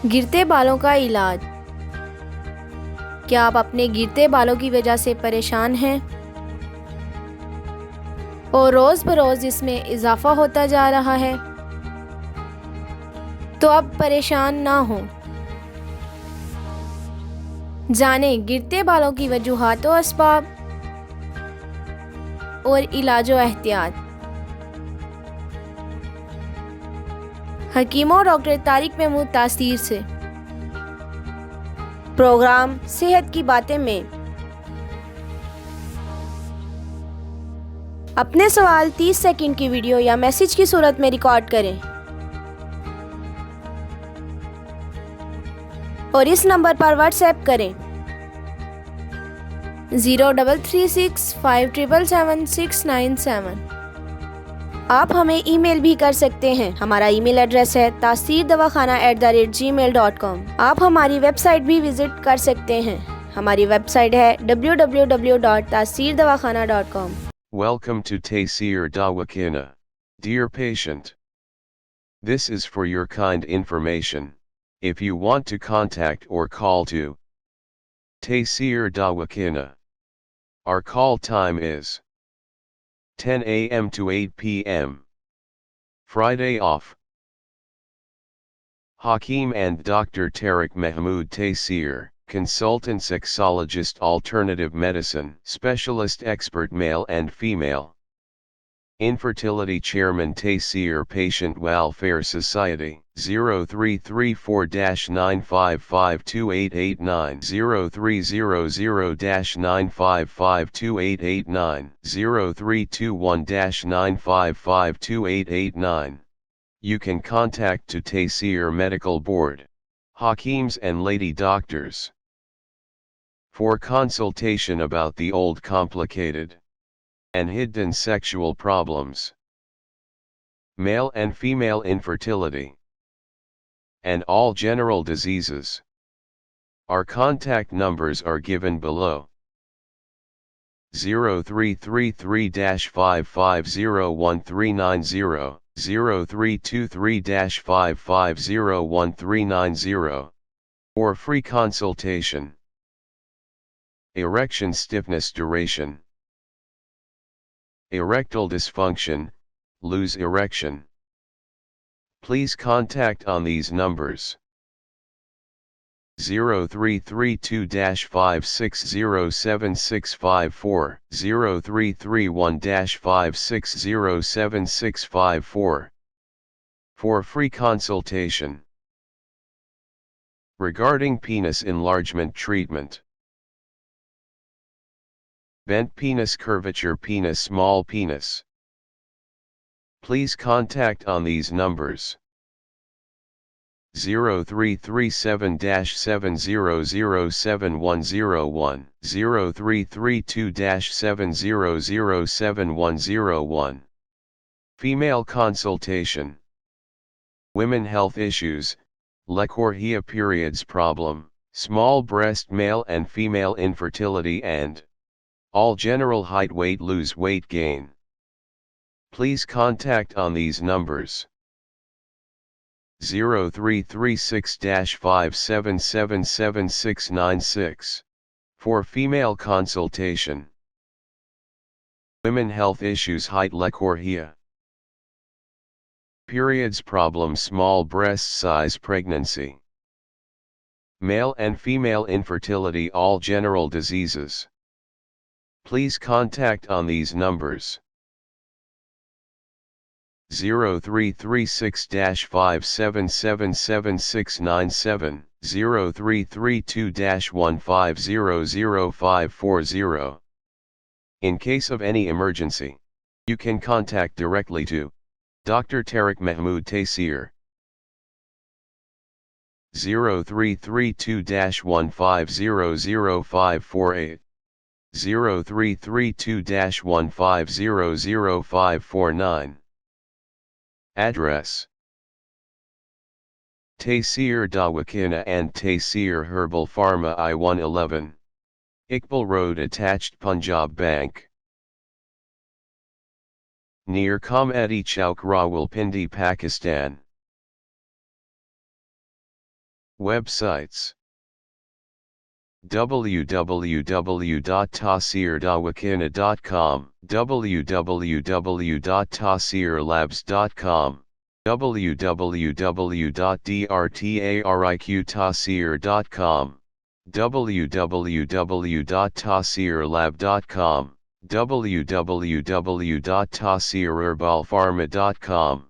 गिरते बालों का इलाज। क्या आप अपने गिरते बालों की वजह से परेशान हैं और रोज़ बरोज़ इसमें इजाफा होता जा रहा है? तो अब परेशान ना हो। जानें गिरते बालों की वजूहात और असबाब और इलाज व एहतियात। हकीम और डॉक्टर तारिक महमूद तासीर से प्रोग्राम सेहत की बातें में अपने सवाल 30 सेकंड की वीडियो या मैसेज की सूरत में रिकॉर्ड करें और इस नंबर पर व्हाट्सएप करें 033657777697। आप हमें ईमेल भी कर सकते हैं। हमारा ईमेल एड्रेस है taseerdawakhana@gmail.com। आप हमारी वेबसाइट भी विजिट कर सकते हैं। हमारी वेबसाइट है www.taseerdawakhana.com। Welcome to Taseer DawaKhana. Dear patient, this is for your kind information. If you want to contact or call to Taseer DawaKhana, our call time is 10 a.m. to 8 p.m. Friday off. Hakeem and Dr. Tariq Mahmood Taseer, consultant sexologist, alternative medicine specialist, expert, male and female. Infertility chairman, Taseer Patient Welfare Society, 0334-9552889, 0300-9552889, 0321-9552889. You can contact to Taseer Medical Board, Hakeems and lady doctors for consultation about the old, complicated and hidden sexual problems, male and female infertility, and all general diseases. Our contact numbers are given below: 0333-5501390, 0323-5501390, or free consultation. Erection stiffness, duration, erectile dysfunction, lose erection. Please contact on these numbers: 0332-5607654, 0331-5607654, for free consultation. Regarding penis enlargement treatment: bent penis, curvature penis, small penis. Please contact on these numbers: 0337-7007101, 0332-7007101. Female consultation: women health issues, lecourhea, periods problem, small breast, male and female infertility, and all general height, weight, lose, weight gain. Please contact on these numbers: 0336-5777696, for female consultation. Women health issues, height, lecourhea, periods problem, small breast size, pregnancy, male and female infertility, all general diseases. Please contact on these numbers: 0336-5777697, 0332-1500540. In case of any emergency, you can contact directly to Dr. Tariq Mahmood Taseer, 0332-1500548, 0332-1500549. Address: Taseer DawaKhana and Taseer Herbal Pharma, I-111, Iqbal Road, attached Punjab Bank, near Comedy Chowk, Rawalpindi, Pakistan. Websites: www.taseerdawakhana.com, www.taseerlabs.com, www.drtariqtaseer.com, www.taseerlab.com, www.taseerherbalpharma.com.